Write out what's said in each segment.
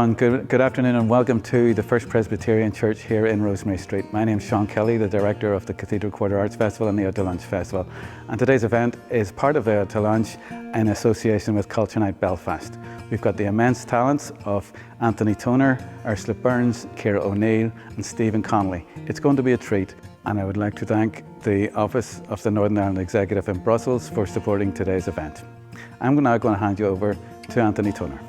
everyone, good afternoon and welcome to the First Presbyterian Church here in Rosemary Street. My name is Sean Kelly, the director of the Cathedral Quarter Arts Festival and the Out to Lunch Festival. And today's event is part of the Out to Lunch in association with Culture Night Belfast. We've got the immense talents of Anthony Toner, Ursula Burns, Ciara O'Neill and Stephen Connolly. It's going to be a treat, and I would like to thank the Office of the Northern Ireland Executive in Brussels for supporting today's event. I'm now going to hand you over to Anthony Toner.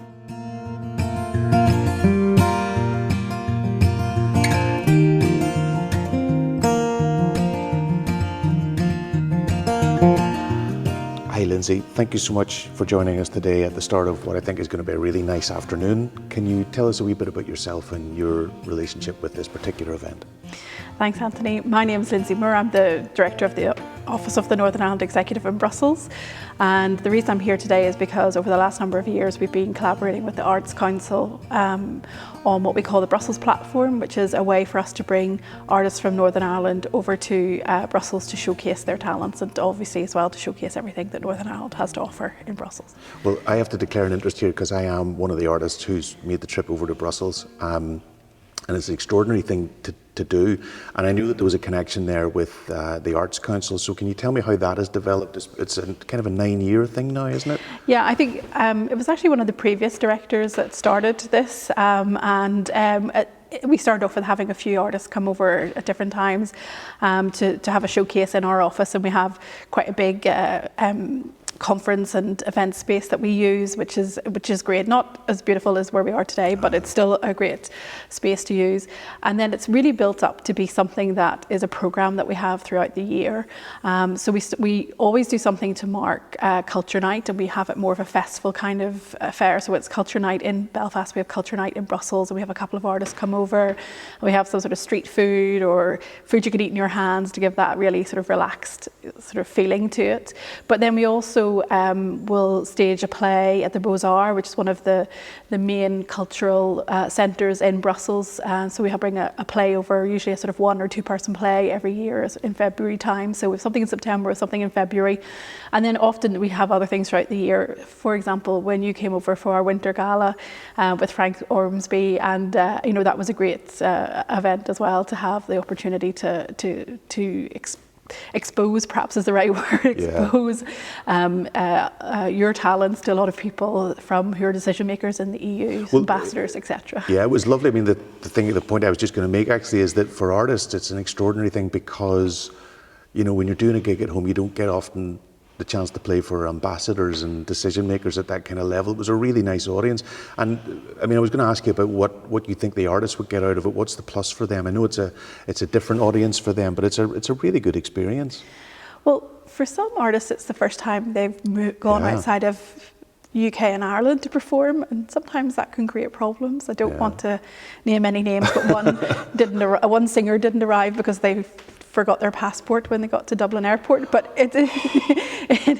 Hi Lindsay, thank you so much for joining us today at the start of what I think is going to be a really nice afternoon. Can you tell us a wee bit about yourself and your relationship with this particular event? Thanks Anthony. My name is Lindsay Moore. I'm the Director of the Office of the Northern Ireland Executive in Brussels, and the reason I'm here today is because over the last number of years we've been collaborating with the Arts Council on what we call the Brussels Platform, which is a way for us to bring artists from Northern Ireland over to Brussels to showcase their talents and obviously as well to showcase everything that Northern Ireland has to offer in Brussels. Well, I have to declare an interest here because I am one of the artists who's made the trip over to Brussels. And it's an extraordinary thing to do. And I knew that there was a connection there with the Arts Council. So can you tell me how that has developed? It's a kind of a 9-year thing now, isn't it? Yeah, I think it was actually one of the previous directors that started this. We started off with having a few artists come over at different times to have a showcase in our office. And we have quite a big conference and event space that we use, which is great. Not as beautiful as where we are today, but it's still a great space to use. And then it's really built up to be something that is a program that we have throughout the year. So we always do something to mark Culture Night, and we have it more of a festival kind of affair. So it's Culture Night in Belfast, we have Culture Night in Brussels, and we have a couple of artists come over, and we have some sort of street food or food you could eat in your hands to give that really sort of relaxed sort of feeling to it. But then we also will stage a play at the Beaux-Arts, which is one of the main cultural centres in Brussels. So we bring a play over, usually a sort of 1 or 2 person play every year in February time. So we have something in September, or something in February. And then often we have other things throughout the year. For example, when you came over for our winter gala with Frank Ormsby, and that was a great event as well, to have the opportunity to expose, perhaps is the right word, expose your talents to a lot of people who are decision makers in the EU, ambassadors, etc. Yeah, it was lovely. I mean, the point I was just going to make actually is that for artists, it's an extraordinary thing because, when you're doing a gig at home, you don't get often the chance to play for ambassadors and decision makers at that kind of level. It was a really nice audience. And I mean, I was going to ask you about what you think the artists would get out of it. What's the plus for them? I know it's a different audience for them, but it's a really good experience. Well, for some artists, it's the first time they've gone outside of UK and Ireland to perform, and sometimes that can create problems. I don't want to name any names, but one singer didn't arrive because they forgot their passport when they got to Dublin Airport. But it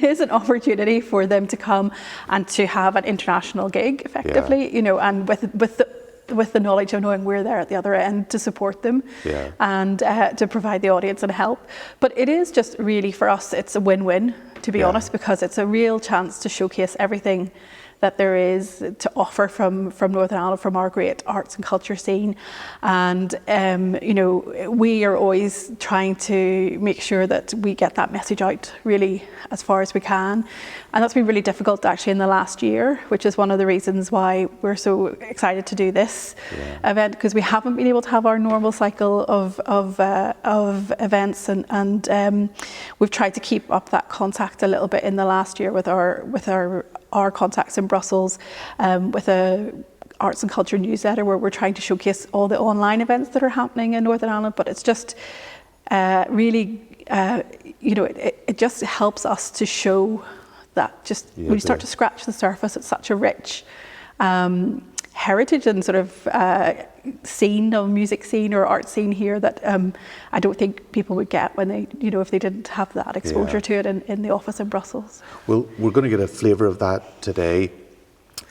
is an opportunity for them to come and to have an international gig, effectively, and with the knowledge of knowing we're there at the other end to support them and to provide the audience and help. But it is just really, for us, it's a win-win, to be honest, because it's a real chance to showcase everything that there is to offer from Northern Ireland, from our great arts and culture scene. And we are always trying to make sure that we get that message out really as far as we can. And that's been really difficult actually in the last year, which is one of the reasons why we're so excited to do this event, because we haven't been able to have our normal cycle of events, and we've tried to keep up that contact a little bit in the last year with our contacts in Brussels, with a arts and culture newsletter where we're trying to showcase all the online events that are happening in Northern Ireland. But it's just really, it just helps us to show that when you start to scratch the surface, it's such a rich heritage and sort of music scene or art scene here that I don't think people would get when they, if they didn't have that exposure to it in the office in Brussels. Well, we're going to get a flavour of that today.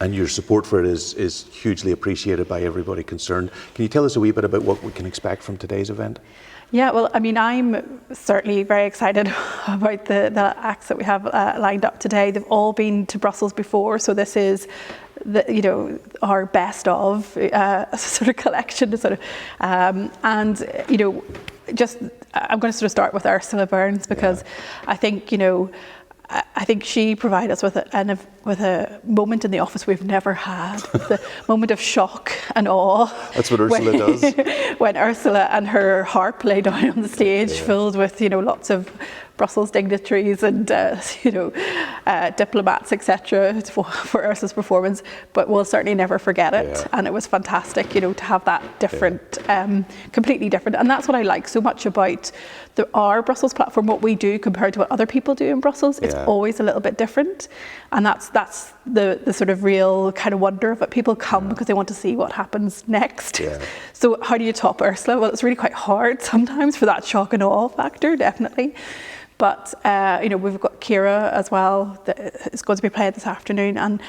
And your support for it is hugely appreciated by everybody concerned. Can you tell us a wee bit about what we can expect from today's event? Yeah, well, I mean, I'm certainly very excited about the acts that we have lined up today. They've all been to Brussels before, so this is our best of sort of collection, and just I'm going to sort of start with Ursula Burns, because I think I think she provided us with a moment in the office we've never had, the moment of shock and awe. That's what Ursula does. When Ursula and her harp lay down on the stage, filled with lots of Brussels dignitaries and diplomats, etc., for Ursula's performance, but we'll certainly never forget it. Yeah. And it was fantastic, to have that different, completely different. And that's what I like so much about our Brussels platform. What we do compared to what other people do in Brussels, it's always a little bit different, and that's the sort of real kind of wonder of it. People come because they want to see what happens next. Yeah. So how do you top Ursula? Well, it's really quite hard sometimes for that shock and awe factor, definitely. But we've got Ciara as well that is going to be playing this afternoon, and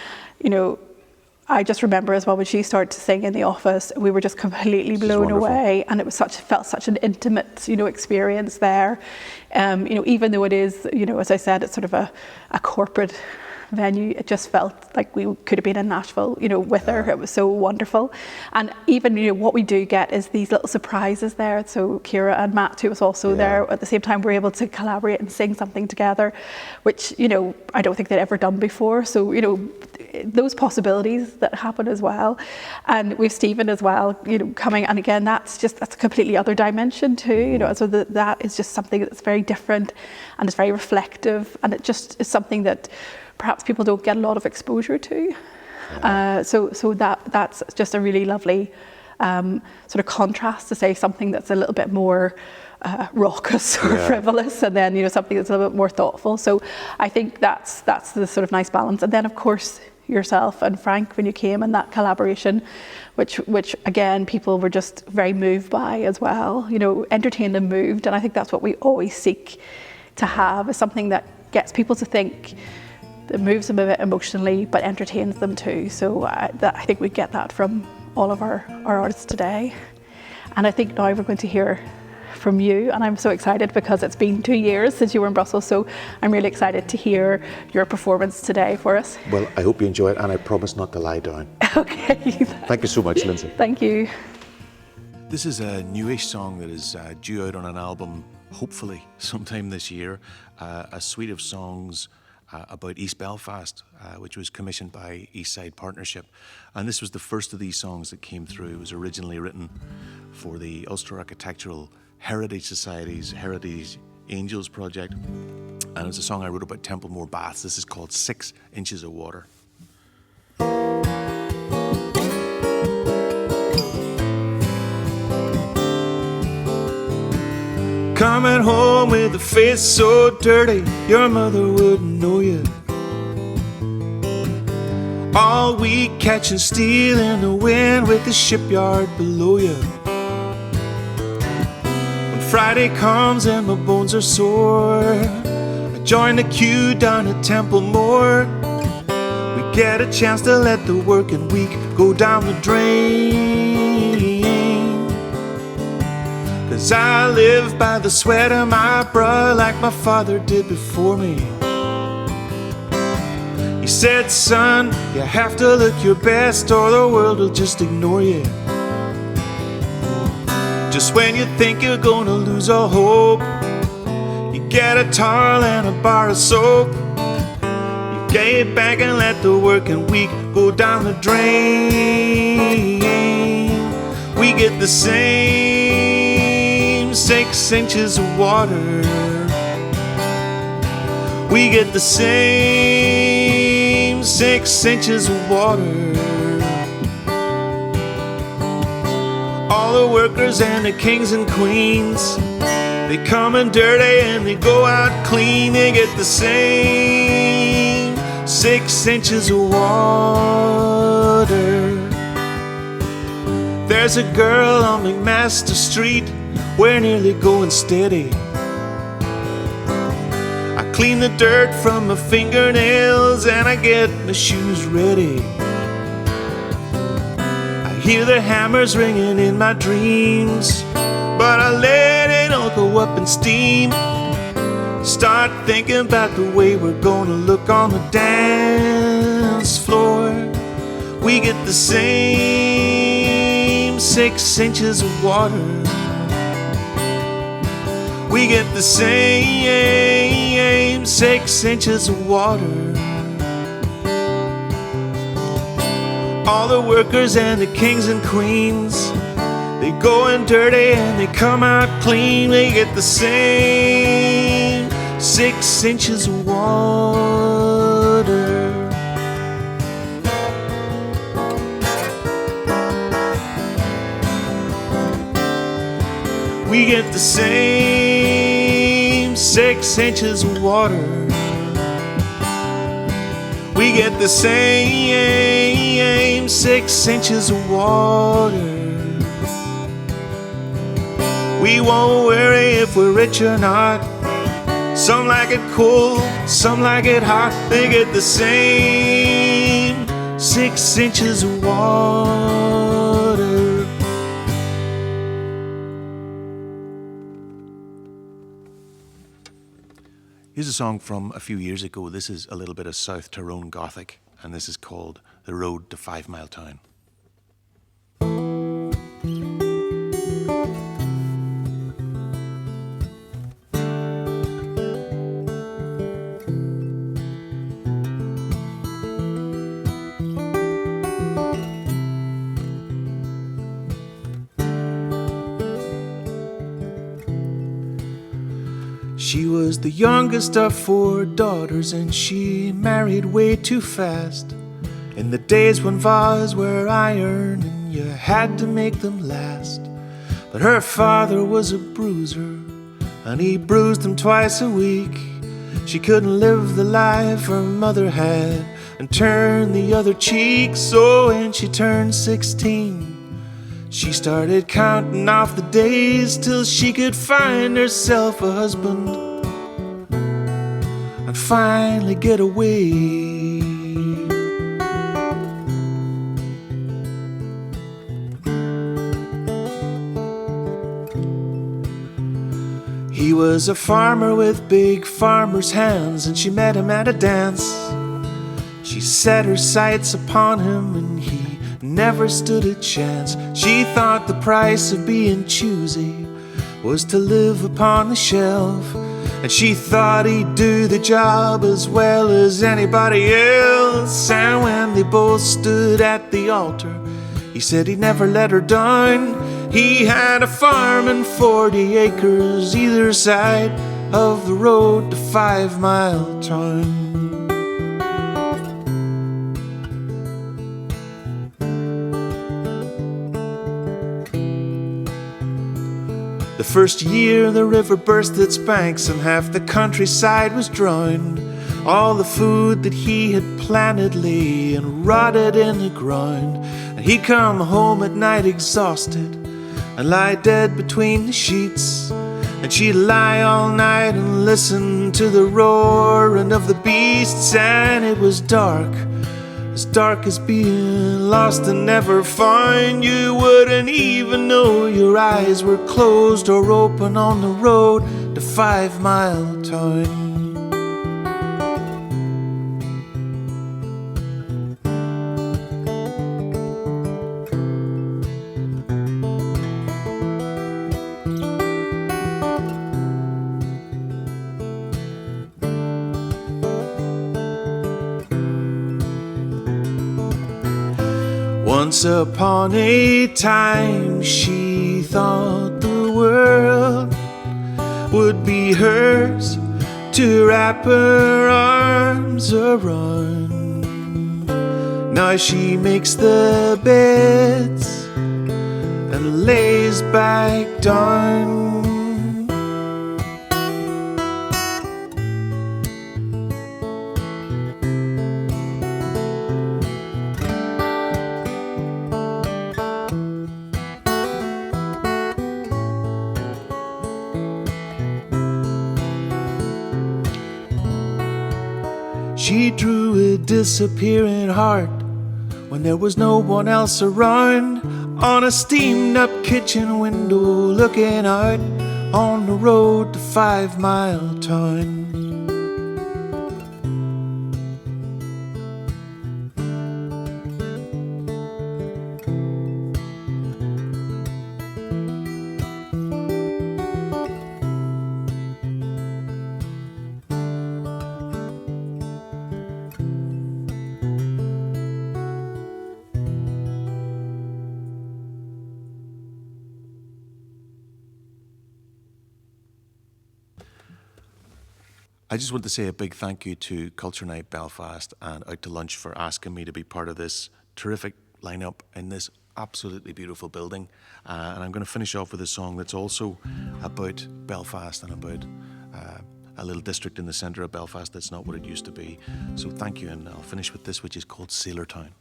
I just remember as well when she started to sing in the office, we were just completely blown away, and it was felt such an intimate experience there. Even though it is as I said, it's sort of a corporate venue, it just felt like we could have been in Nashville with her. It was so wonderful. And even what we do get is these little surprises there. So Ciara and Matt, who was also there at the same time, were able to collaborate and sing something together, which I don't think they'd ever done before. So those possibilities that happen as well. And we've Stephen as well coming, and again that's a completely other dimension too. So that is just something that's very different, and it's very reflective, and it just is something that perhaps people don't get a lot of exposure to. So that's just a really lovely sort of contrast, to say something that's a little bit more raucous or frivolous, and then something that's a little bit more thoughtful. So I think that's the sort of nice balance. And then of course yourself and Frank, when you came, and that collaboration, which again people were just very moved by as well. Entertained and moved, and I think that's what we always seek to have, is something that gets people to think, that moves them a bit emotionally but entertains them too. So I think we get that from all of our artists today. And I think now we're going to hear from you, and I'm so excited because it's been 2 years since you were in Brussels, so I'm really excited to hear your performance today for us. Well, I hope you enjoy it, and I promise not to lie down. Okay. Thank you so much, Lindsay. Thank you. This is a newish song that is due out on an album, hopefully sometime this year, a suite of songs about East Belfast, which was commissioned by Eastside Partnership. And this was the first of these songs that came through. It was originally written for the Ulster Architectural Heritage Society's Heritage Angels project. And it's a song I wrote about Templemore Baths. This is called 6 Inches of Water. Coming home with a face so dirty your mother wouldn't know you. All week catching steel in the wind with the shipyard below you. When Friday comes and my bones are sore, I join the queue down at Templemore. We get a chance to let the working week go down the drain. 'Cause I live by the sweat of my brow like my father did before me. He said, son, you have to look your best or the world will just ignore you. Just when you think you're gonna lose all hope, you get a towel and a bar of soap. You get back and let the working week go down the drain. We get the same 6 inches of water. We get the same 6 inches of water. All the workers and the kings and queens, they come in dirty and they go out clean. They get the same 6 inches of water. There's a girl on McMaster Street, we're nearly going steady. I clean the dirt from my fingernails and I get my shoes ready. hear the hammers ringing in my dreams, but I let it all go up in steam. Start thinking about the way we're gonna look on the dance floor. We get the same 6 inches of water. We get the same 6 inches of water. All the workers and the kings and queens, they go in dirty and they come out clean. They get the same 6 inches of water. We get the same 6 inches of water. We get the same 6 inches of water. We won't worry if we're rich or not. Some like it cold, some like it hot. They get the same 6 inches of water. Here's a song from a few years ago. This is a little bit of South Tyrone Gothic, and this is called The Road to 5 Mile Town. She was the youngest of 4 daughters, and she married way too fast. In the days when vows were iron and you had to make them last. But her father was a bruiser, and he bruised them twice a week. She couldn't live the life her mother had and turn the other cheek. So when she turned 16, she started counting off the days till she could find herself a husband and finally get away. He was a farmer with big farmer's hands, and she met him at a dance. She set her sights upon him, and he never stood a chance. She thought the price of being choosy was to live upon the shelf, and she thought he'd do the job as well as anybody else. And when they both stood at the altar, he said he'd never let her down. He had a farm and 40 acres either side of the road to 5 Mile Town. The first year the river burst its banks and half the countryside was drowned. All the food that he had planted lay and rotted in the ground. And he'd come home at night exhausted and lie dead between the sheets. And she'd lie all night and listen to the roaring of the beasts. And it was dark as being lost and never found. You wouldn't even know your eyes were closed or open on the road to 5 Mile Town. Once upon a time, she thought the world would be hers to wrap her arms around. Now she makes the beds and lays back down. She drew a disappearing heart when there was no one else around, on a steamed up kitchen window looking out on the road to 5 Mile Town. I just want to say a big thank you to Culture Night Belfast and Out to Lunch for asking me to be part of this terrific lineup in this absolutely beautiful building. And I'm going to finish off with a song that's also about Belfast and about a little district in the centre of Belfast that's not what it used to be. So thank you, and I'll finish with this, which is called Sailor Town.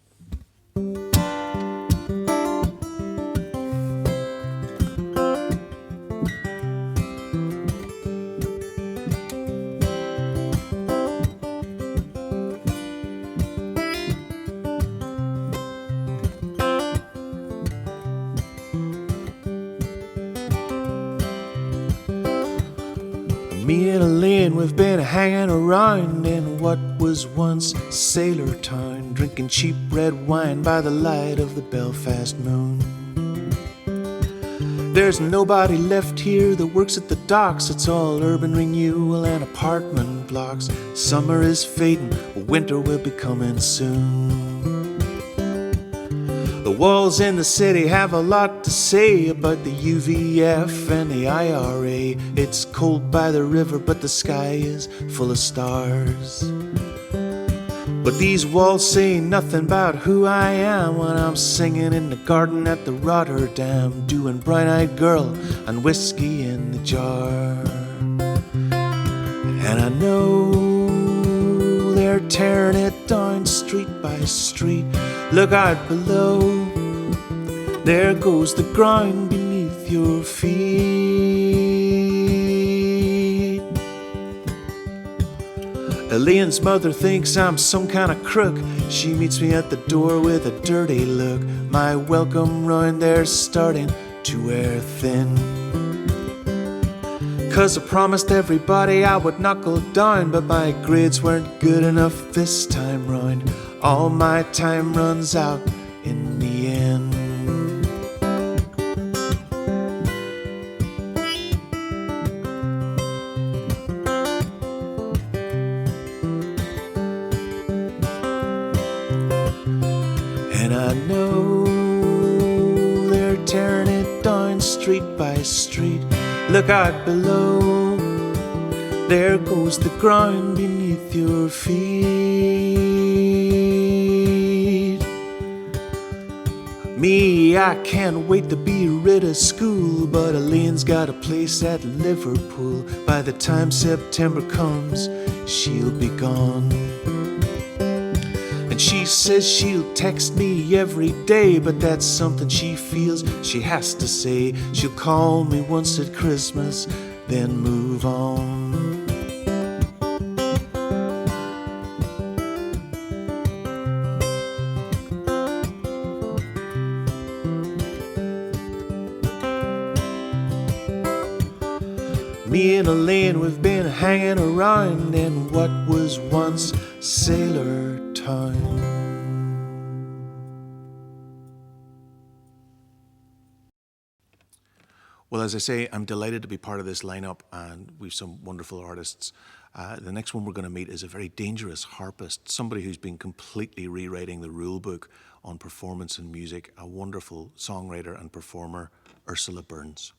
Me and Elaine, we've been hanging around in what was once Sailor Town, drinking cheap red wine by the light of the Belfast moon. There's nobody left here that works at the docks. It's all urban renewal and apartment blocks. Summer is fading, winter will be coming soon. The walls in the city have a lot to say about the UVF and the IRA. It's cold by the river, but the sky is full of stars. But these walls say nothing about who I am when I'm singing in the garden at the Rotterdam, doing Brown-Eyed Girl and whiskey in the jar. And I know they're tearing it down street by street. Look out below, there goes the ground beneath your feet. Elaine's mother thinks I'm some kind of crook. She meets me at the door with a dirty look. My welcome round there's starting to wear thin. 'Cause I promised everybody I would knuckle down, but my grades weren't good enough this time round. All my time runs out in the end. And I know they're tearing it down street by street. Look out below, there goes the ground beneath your feet. Me, I can't wait to be rid of school, but Elaine's got a place at Liverpool. By the time September comes, she'll be gone. And she says she'll text me every day, but that's something she feels she has to say. She'll call me once at Christmas, then move on. Me and Elaine, we've been hanging around in what was once Sailor Town. Well, as I say, I'm delighted to be part of this lineup, and we've some wonderful artists. The next one we're going to meet is a very dangerous harpist, somebody who's been completely rewriting the rule book on performance and music, a wonderful songwriter and performer, Ursula Burns.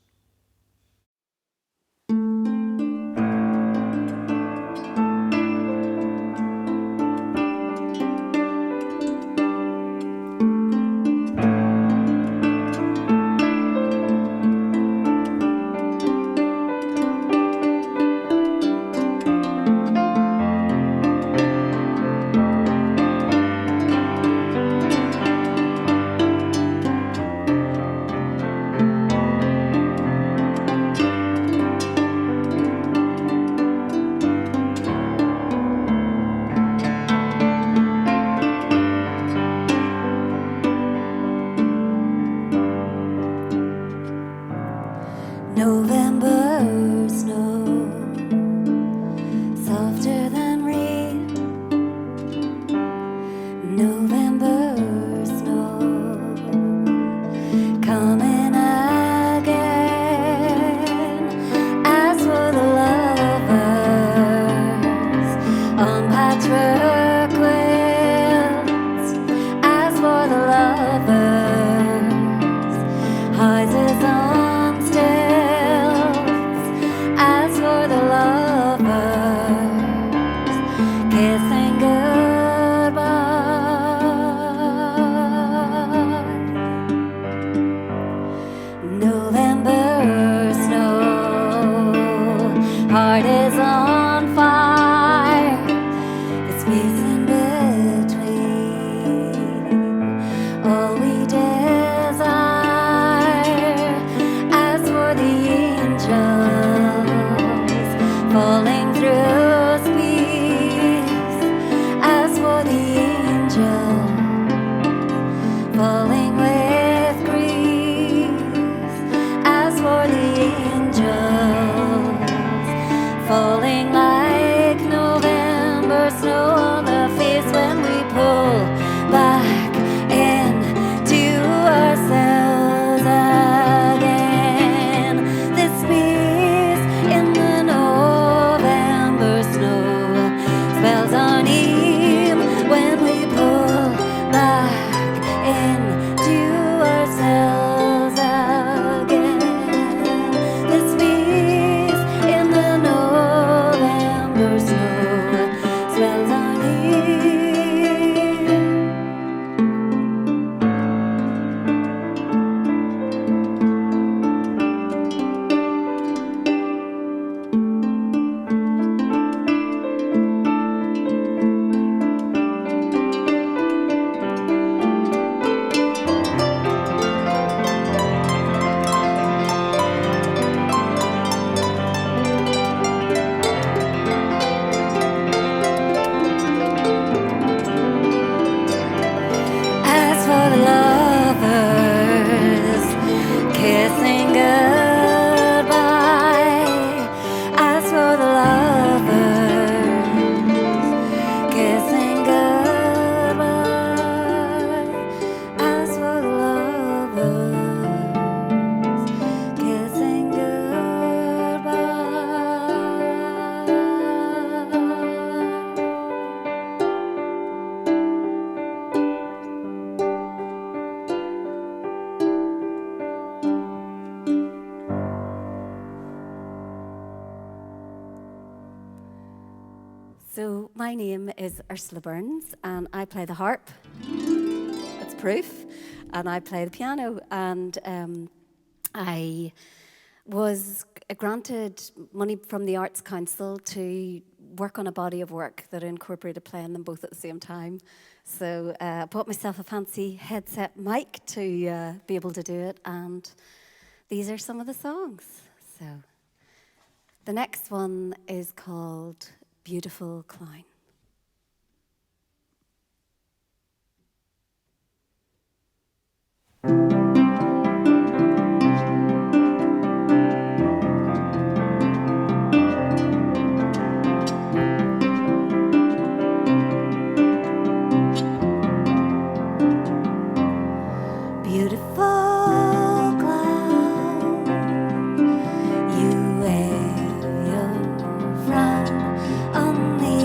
November snow, softer than rain. November snow, coming again. As for the lovers on patchwork quilts, as for the lovers, houses on stilts, as for the lovers, kissing goodbye. November snow, heart is on fire. The space in between, all we desire. As for the angels falling through space, as for the angels falling with grief, as for the angels falling like November snow on the face when we pull back into ourselves again. This space in the November snow spells our name when we pull back into ourselves again. This space in the November snow spells our name. As for the lovers kissing goodbye, as for the lovers kissing goodbye, as for the lovers kissing goodbye. So my name is Ursula Burns and I play the harp. That's proof. And I play the piano. And I was granted money from the Arts Council to work on a body of work that incorporated playing them both at the same time. So I bought myself a fancy headset mic to be able to do it. And these are some of the songs. So the next one is called Beautiful Clown. Beautiful clown, you wear your frown on the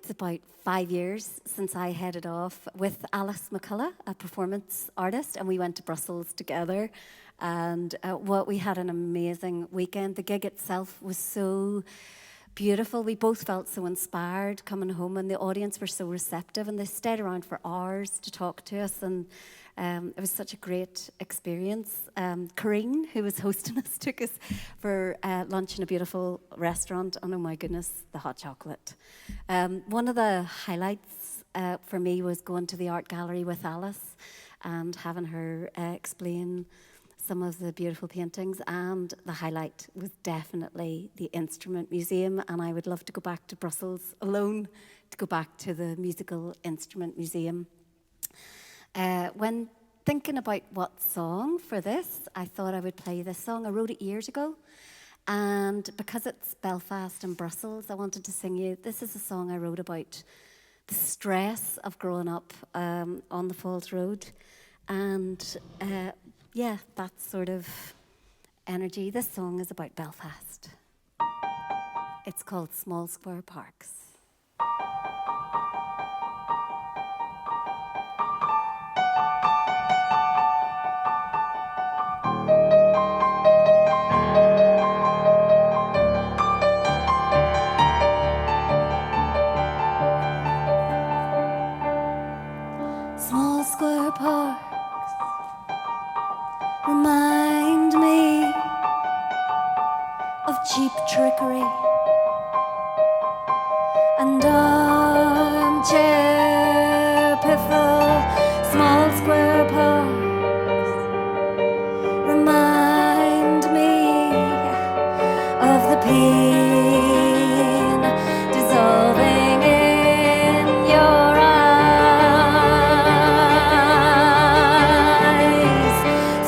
it's about 5 years since I headed off with Alice McCullough, a performance artist, and we went to Brussels together. And we had an amazing weekend. The gig itself was so beautiful. We both felt so inspired coming home, and the audience were so receptive, and they stayed around for hours to talk to us, and it was such a great experience. Corrine, who was hosting us, took us for lunch in a beautiful restaurant, and oh my goodness, the hot chocolate. One of the highlights for me was going to the art gallery with Alice and having her explain some of the beautiful paintings, and the highlight was definitely the Instrument Museum, and I would love to go back to Brussels alone to go back to the Musical Instrument Museum. When thinking about what song for this, I thought I would play this song. I wrote it years ago, and because it's Belfast and Brussels, I wanted to sing you. This is a song I wrote about the stress of growing up on the Falls Road, and yeah, that sort of energy. This song is about Belfast. It's called Small Square Parks. Small square parks remind me of cheap trickery and armchair piffle. Small square parks remind me of the pain dissolving in your eyes.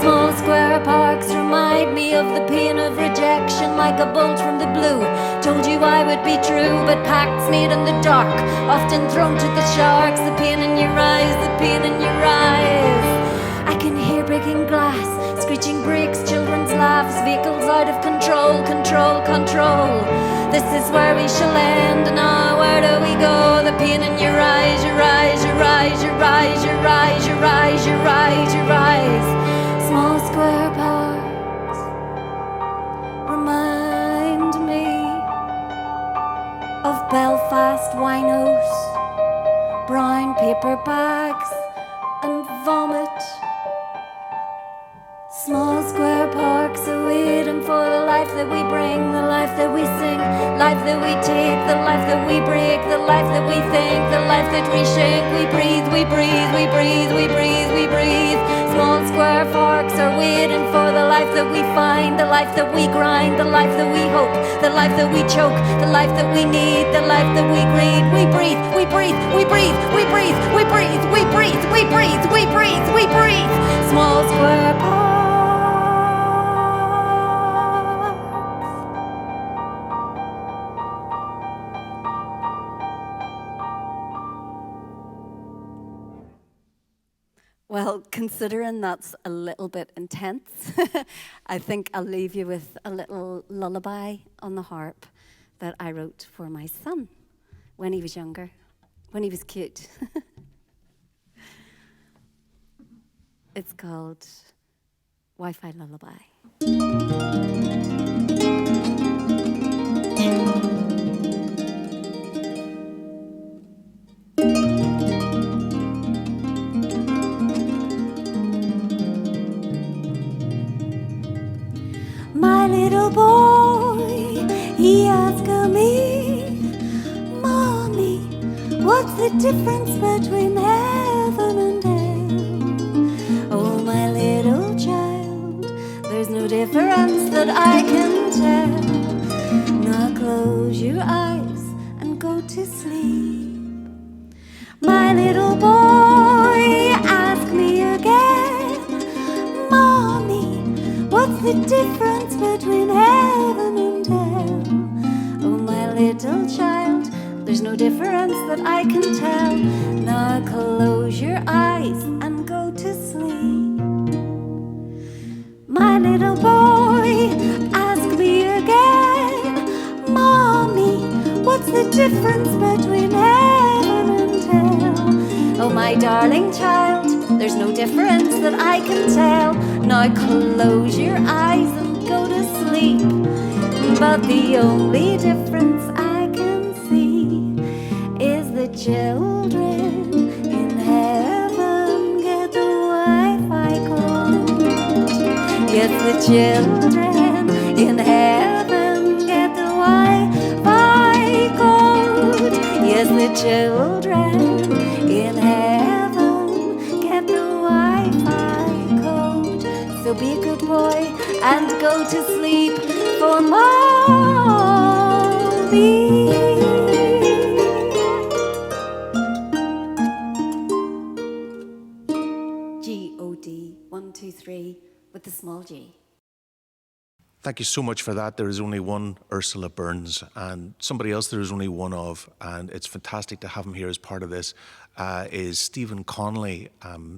Small square parks remind me of the pain of rejection, like a bolt from the blue. Told you I would be true, but pacts made in the dark, often thrown to the sharks. The pain in your eyes, the pain in your eyes. I can hear breaking glass, screeching brakes, children's laughs, vehicles out of control, control, control. This is where we shall end. Now where do we go? The pain in your eyes, your eyes, your eyes, your eyes, your eyes, your eyes, your eyes, your eyes. Small square parks remind me of Belfast winos, brown paper bags and vomit. Small square parks are waiting for the life that we bring, the life that we sing, life that we take, the life that we break, the life that we think, the life that we shake. We breathe, we breathe, we breathe, we breathe, we breathe. Small square parks are waiting for the life that we find, the life that we grind, the life that we hope, the life that we choke, the life that we need, the life that we greed. We breathe, we breathe, we breathe, we breathe, we breathe, we breathe, we breathe, we breathe, we breathe. Small square parks. Well, considering that's a little bit intense, I think I'll leave you with a little lullaby on the harp that I wrote for my son when he was younger, when he was cute. It's called Wi-Fi Lullaby. My little boy, he asked me, Mommy, what's the difference between heaven and hell? Oh, my little child, there's no difference that I can tell. Now close your eyes and go to sleep. My little boy, ask me again, Mommy, what's the difference between heaven and hell? Oh, my little child, there's no difference that I can tell. Now close your eyes and go to sleep. My little boy, ask me again, Mommy, what's the difference between heaven and hell. Oh, my darling child, there's no difference that I can tell. Now close your eyes and go to sleep. But the only difference I can see is the children in heaven get the Wi-Fi code. Yes, the children in heaven get the Wi-Fi code. Yes, the children in heaven get the Wi-Fi code. So be a good boy and go to sleep for mommy. G-O-D, 1, 2, 3, with the small g. Thank you so much for that. There is only one Ursula Burns, and somebody else there is only one of, and it's fantastic to have him here as part of this, is Stephen Connolly,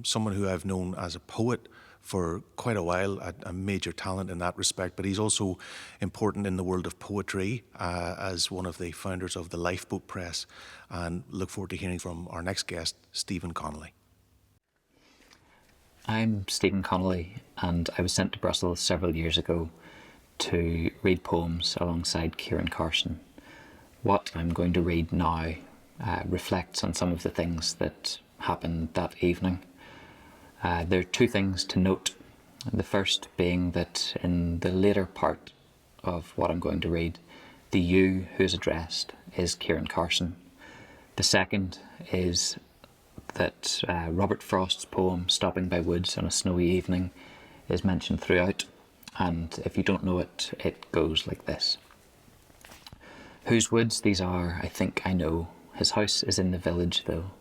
someone who I've known as a poet for quite a while, a major talent in that respect, but he's also important in the world of poetry as one of the founders of the Lifeboat Press, and look forward to hearing from our next guest, Stephen Connolly. I'm Stephen Connolly, and I was sent to Brussels several years ago to read poems alongside Kieran Carson. What I'm going to read now reflects on some of the things that happened that evening. There are two things to note. The first being that in the later part of what I'm going to read, the you who is addressed is Kieran Carson. The second is that Robert Frost's poem Stopping by Woods on a Snowy Evening is mentioned throughout, and if you don't know it, it goes like this. Whose woods these are, I think I know. His house is in the village, though.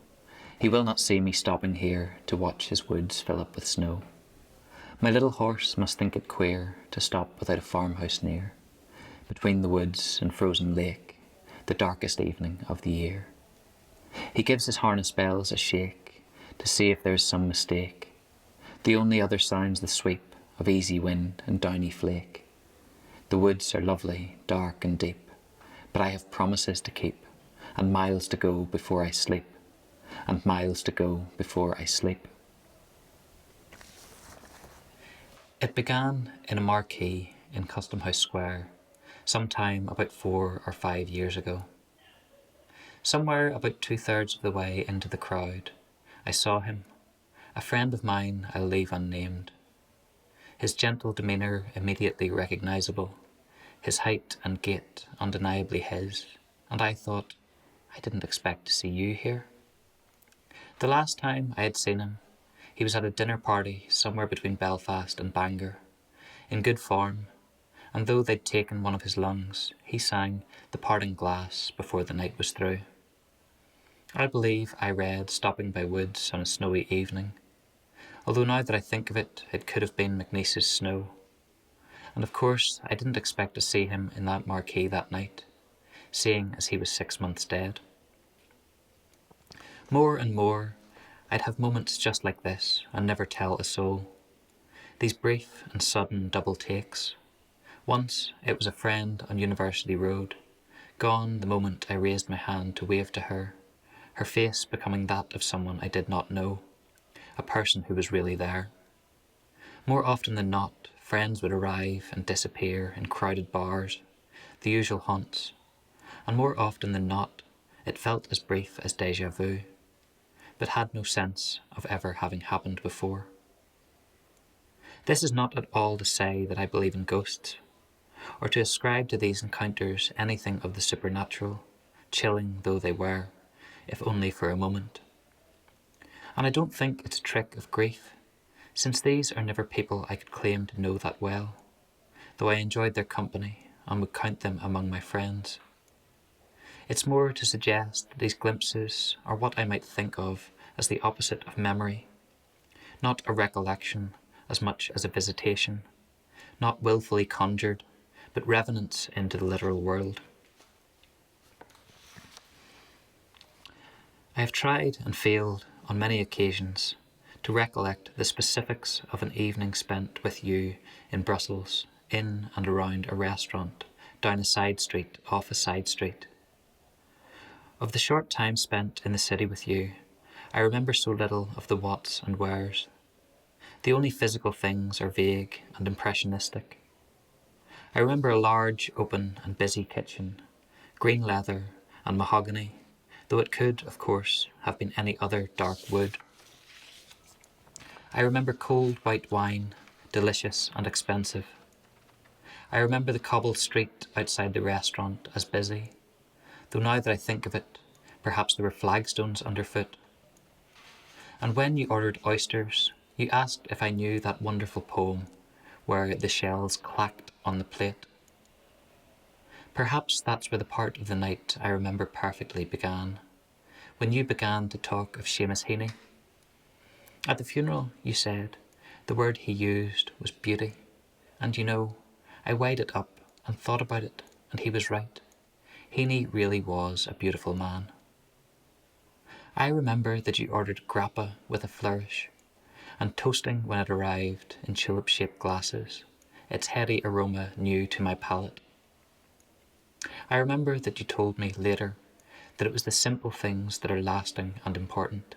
He will not see me stopping here to watch his woods fill up with snow. My little horse must think it queer to stop without a farmhouse near, between the woods and frozen lake, the darkest evening of the year. He gives his harness bells a shake to see if there is some mistake. The only other sound's the sweep of easy wind and downy flake. The woods are lovely, dark and deep, but I have promises to keep, and miles to go before I sleep, and miles to go before I sleep. It began in a marquee in Custom House Square, sometime about 4 or 5 years ago. Somewhere about 2/3 of the way into the crowd, I saw him, a friend of mine I'll leave unnamed. His gentle demeanour immediately recognisable, his height and gait undeniably his, and I thought, I didn't expect to see you here. The last time I had seen him, he was at a dinner party somewhere between Belfast and Bangor, in good form, and though they'd taken one of his lungs, he sang The Parting Glass before the night was through. I believe I read Stopping by Woods on a Snowy Evening, although now that I think of it, it could have been McNeece's Snow. And of course, I didn't expect to see him in that marquee that night, seeing as he was 6 months dead. More and more, I'd have moments just like this and never tell a soul. These brief and sudden double takes. Once it was a friend on University Road, gone the moment I raised my hand to wave to her, her face becoming that of someone I did not know, a person who was really there. More often than not, friends would arrive and disappear in crowded bars, the usual haunts, and more often than not, it felt as brief as déjà vu, but had no sense of ever having happened before. This is not at all to say that I believe in ghosts, or to ascribe to these encounters anything of the supernatural, chilling though they were, if only for a moment. And I don't think it's a trick of grief, since these are never people I could claim to know that well, though I enjoyed their company and would count them among my friends. It's more to suggest that these glimpses are what I might think of as the opposite of memory, not a recollection as much as a visitation, not willfully conjured, but revenants into the literal world. I have tried and failed on many occasions to recollect the specifics of an evening spent with you in Brussels, in and around a restaurant, down a side street, off a side street. Of the short time spent in the city with you, I remember so little of the whats and wheres. The only physical things are vague and impressionistic. I remember a large, open and busy kitchen, green leather and mahogany, though it could, of course, have been any other dark wood. I remember cold white wine, delicious and expensive. I remember the cobbled street outside the restaurant as busy, though now that I think of it, perhaps there were flagstones underfoot. And when you ordered oysters, you asked if I knew that wonderful poem where the shells clacked on the plate. Perhaps that's where the part of the night I remember perfectly began, when you began to talk of Seamus Heaney. At the funeral, you said, the word he used was beauty, and you know, I weighed it up and thought about it, and he was right. Heaney really was a beautiful man. I remember that you ordered grappa with a flourish, and toasting when it arrived in tulip-shaped glasses, its heady aroma new to my palate. I remember that you told me later that it was the simple things that are lasting and important.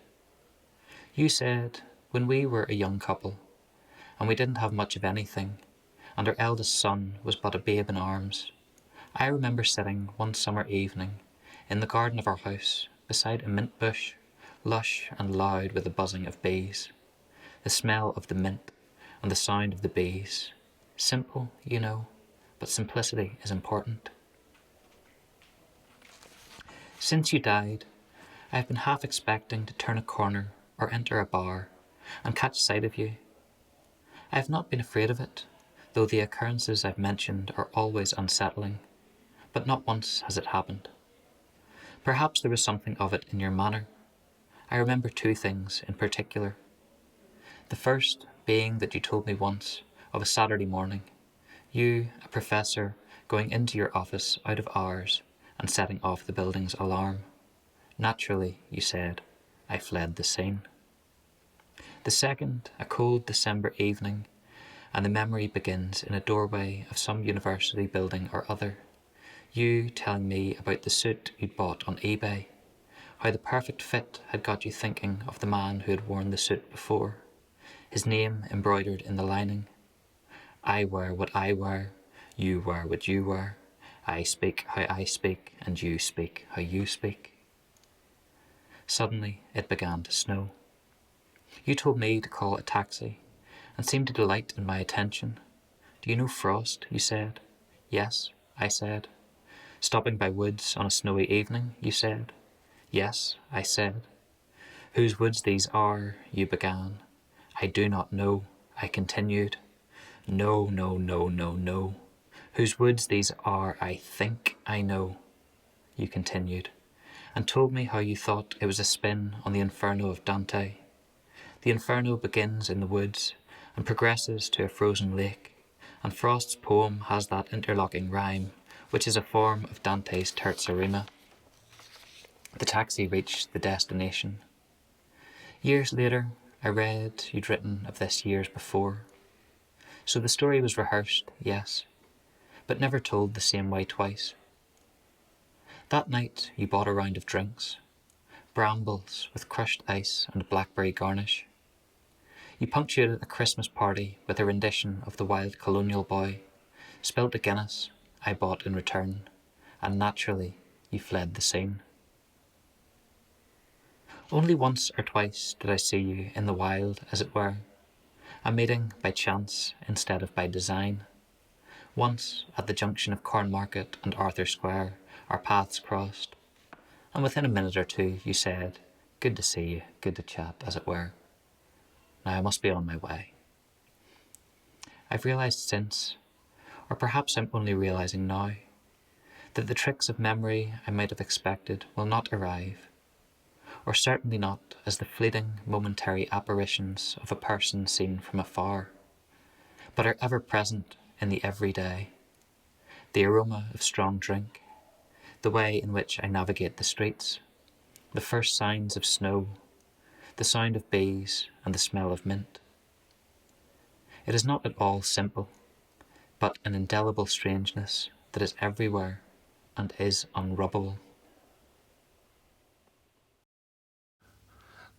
You said, when we were a young couple, and we didn't have much of anything, and our eldest son was but a babe in arms, I remember sitting one summer evening in the garden of our house beside a mint bush, lush and loud with the buzzing of bees, the smell of the mint and the sound of the bees. Simple, you know, but simplicity is important. Since you died, I have been half expecting to turn a corner or enter a bar and catch sight of you. I have not been afraid of it, though the occurrences I've mentioned are always unsettling, but not once has it happened. Perhaps there was something of it in your manner. I remember two things in particular. The first being that you told me once of a Saturday morning, you, a professor, going into your office out of hours and setting off the building's alarm. Naturally, you said, I fled the scene. The second, a cold December evening, and the memory begins in a doorway of some university building or other. You telling me about the suit you'd bought on eBay, how the perfect fit had got you thinking of the man who had worn the suit before, his name embroidered in the lining. I wear what I wear, you wear what you wear, I speak how I speak, and you speak how you speak. Suddenly it began to snow. You told me to call a taxi, and seemed to delight in my attention. Do you know Frost? You said. Yes, I said. Stopping by woods on a snowy evening, you said. Yes, I said. Whose woods these are, you began. I do not know, I continued. No, no, no, no, no. Whose woods these are, I think I know, you continued, and told me how you thought it was a spin on the Inferno of Dante. The Inferno begins in the woods and progresses to a frozen lake, and Frost's poem has that interlocking rhyme, which is a form of Dante's terza rima. The taxi reached the destination. Years later, I read you'd written of this years before. So the story was rehearsed, yes, but never told the same way twice. That night you bought a round of drinks, brambles with crushed ice and blackberry garnish. You punctuated a Christmas party with a rendition of The Wild Colonial Boy, spilled a Guinness I bought in return, and naturally you fled the scene. Only once or twice did I see you in the wild, as it were, a meeting by chance instead of by design. Once, at the junction of Cornmarket and Arthur Square, our paths crossed, and within a minute or two you said, good to see you, good to chat, as it were. Now I must be on my way. I've realised since, or perhaps I'm only realising now, that the tricks of memory I might have expected will not arrive, or certainly not as the fleeting, momentary apparitions of a person seen from afar, but are ever present in the everyday, the aroma of strong drink, the way in which I navigate the streets, the first signs of snow, the sound of bees and the smell of mint. It is not at all simple, but an indelible strangeness that is everywhere and is unrubbable.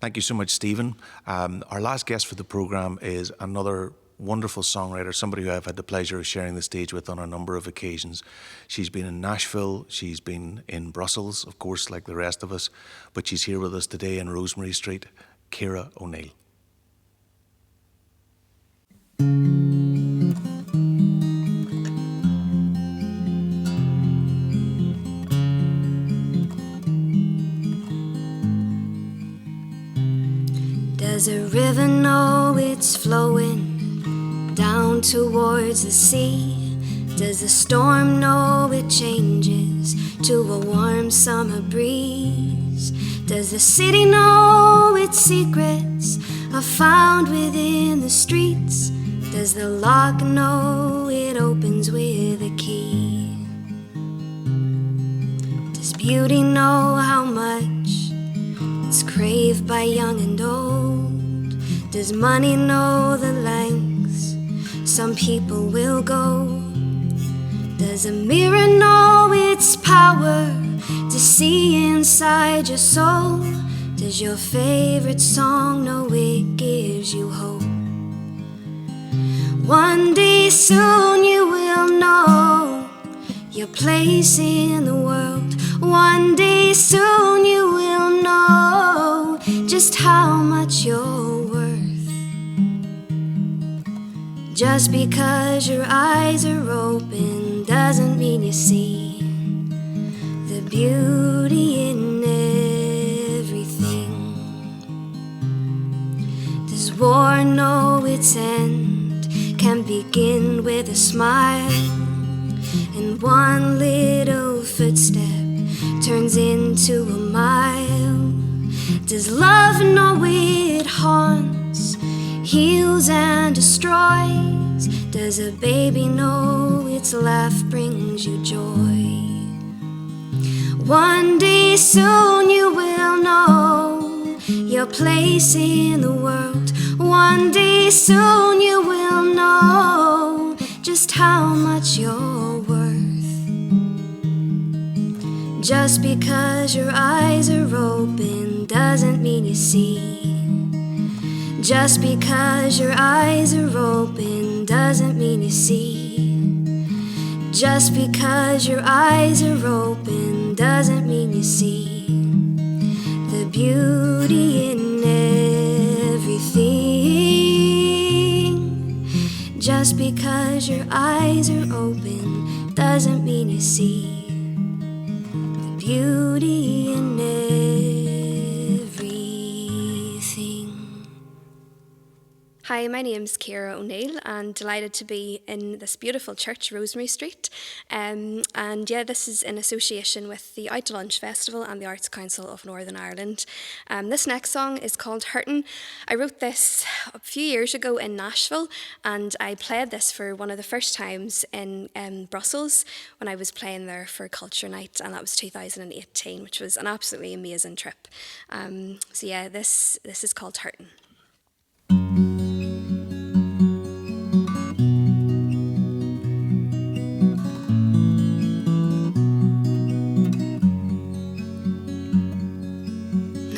Thank you so much, Stephen. Our last guest for the programme is another wonderful songwriter, somebody who I've had the pleasure of sharing the stage with on a number of occasions. She's been in Nashville, she's been in Brussels, of course, like the rest of us, but she's here with us today in Rosemary Street, Ciara O'Neill. Does a river know it's flowing down towards the sea? Does the storm know it changes to a warm summer breeze? Does the city know its secrets are found within the streets? Does the lock know it opens with a key? Does beauty know how much it's craved by young and old? Does money know the lengths some people will go? Does a mirror know its power to see inside your soul? Does your favorite song know it gives you hope? One day soon you will know your place in the world. One day soon you will know just how much you're worth. Just because your eyes are open doesn't mean you see the beauty in everything. Does war know its end can begin with a smile, and one little footstep turns into a mile? Does love know it haunts, heals and destroys? Does a baby know its laugh brings you joy? One day soon you will know your place in the world. One day soon you will know just how much you're worth. Just because your eyes are open doesn't mean you see. Just because your eyes are open doesn't mean you see. Just because your eyes are open doesn't mean you see the beauty in everything. Just because your eyes are open doesn't mean you see the beauty in everything. Hi, my name's Ciara O'Neill, and delighted to be in this beautiful church, Rosemary Street. And yeah, this is in association with the Out to Lunch Festival and the Arts Council of Northern Ireland. This next song is called Hurtin'. I wrote this a few years ago in Nashville, and I played this for one of the first times in Brussels when I was playing there for Culture Night, and that was 2018, which was an absolutely amazing trip. So yeah, this is called Hurtin'.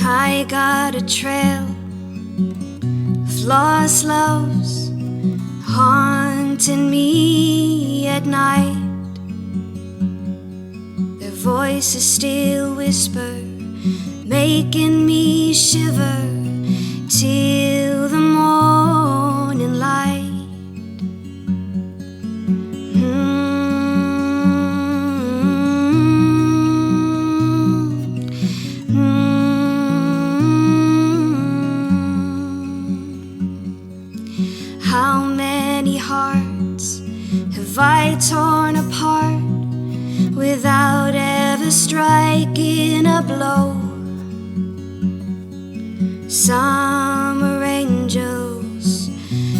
I got a trail of lost loves haunting me at night. Their voices still whisper, making me shiver till the morning light. How many hearts have I torn apart without ever striking a blow? Some were angels,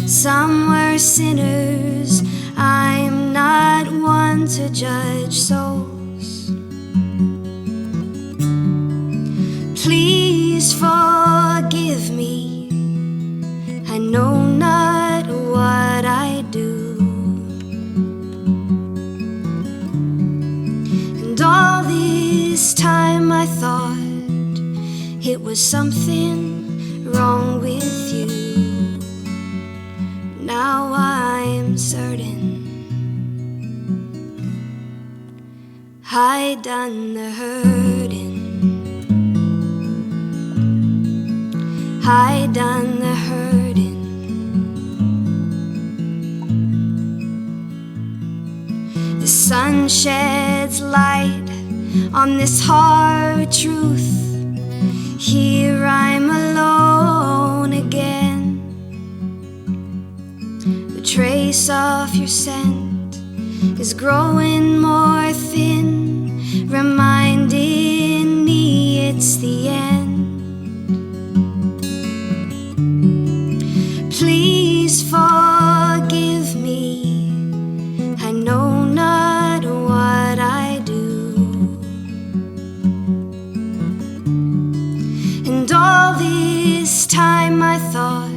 some were sinners. I'm not one to judge souls. Please forgive me, I know not what I do. And all this time I thought it was something wrong with you. Now I'm certain I done the hurting. I done the hurting. The sun sheds light on this hard truth. Here I'm alone again. The trace of your scent is growing more thin, reminding me it's the end. Please forgive me, I know not what I do. And all this time I thought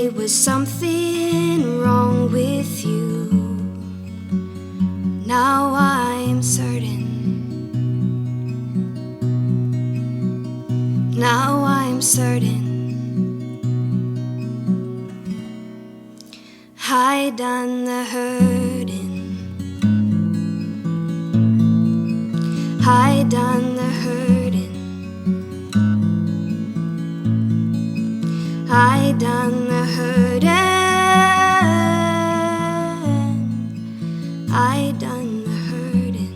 it was something wrong with you. Now I'm certain. Now I'm certain I done the hurting. I done the hurting. I done the hurting. I done the hurting.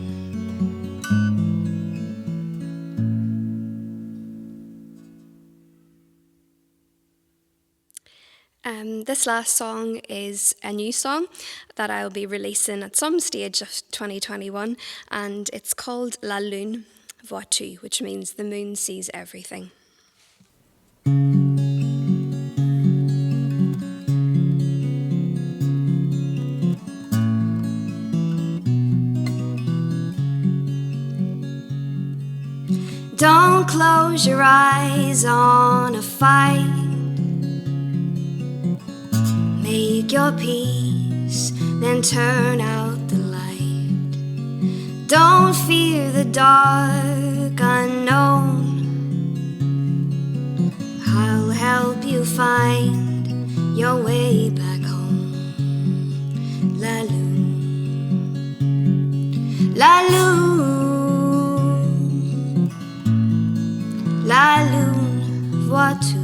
This last song is a new song that I'll be releasing at some stage of 2021, and it's called La Lune Voit Tout, which means the moon sees everything. Don't close your eyes on a fight. Make your peace, then turn out the light. Don't fear the dark unknown. I'll help you find your way back home. La Lune, La Lune, La Lune voit tout.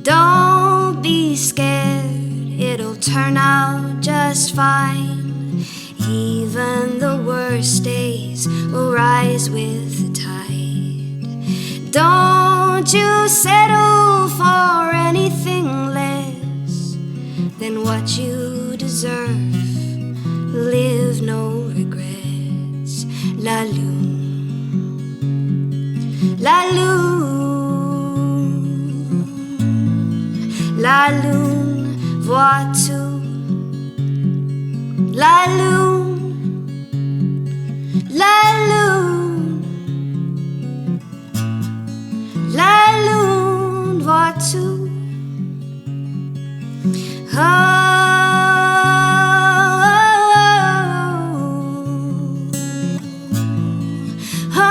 Don't be scared, it'll turn out just fine. Even the worst days will rise with the tide. Don't you settle for anything less than what you deserve. Live no regrets. La Lune, La Lune, La Lune voit tout. La Lune, La Lune, La Lune voit tout. Oh, oh, oh,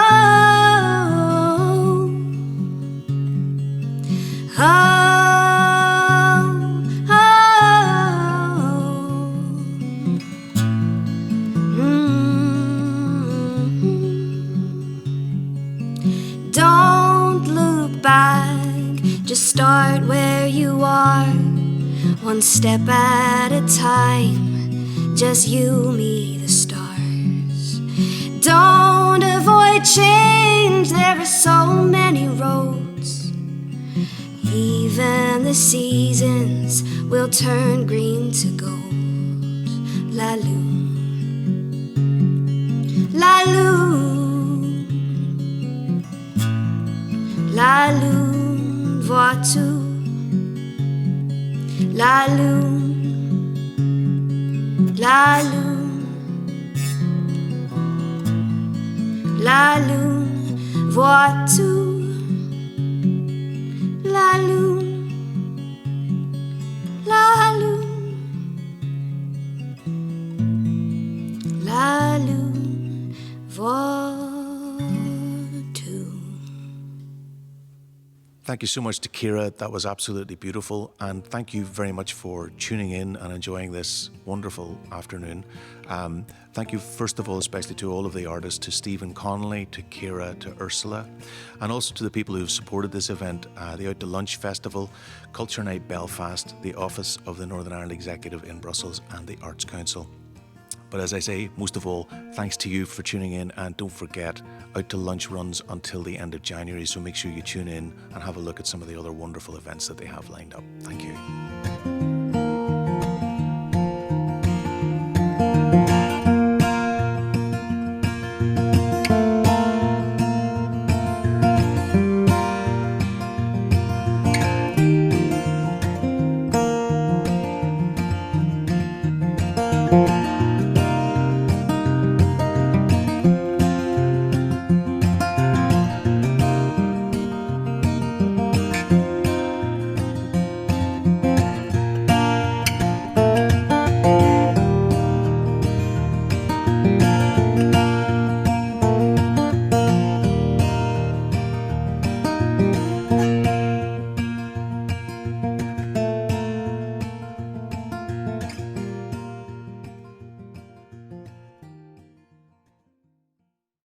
oh. Just start where you are, one step at a time. Just you, me, the stars. Don't avoid change, there are so many roads. Even the seasons will turn green to gold. La Lune, La Lune, La Lune voit tout. La Lune, La Lune, La Lune voit tout. La Lune, La Lune, La Lune voit tout. Thank you so much to Kira. That was absolutely beautiful. And thank you very much for tuning in and enjoying this wonderful afternoon. Thank you, first of all, especially to all of the artists, to Stephen Connolly, to Kira, to Ursula, and also to the people who have supported this event, the Out to Lunch Festival, Culture Night Belfast, the Office of the Northern Ireland Executive in Brussels, and the Arts Council. But as I say, most of all, thanks to you for tuning in, and don't forget, Out to Lunch runs until the end of January, so make sure you tune in and have a look at some of the other wonderful events that they have lined up. Thank you. Thank you.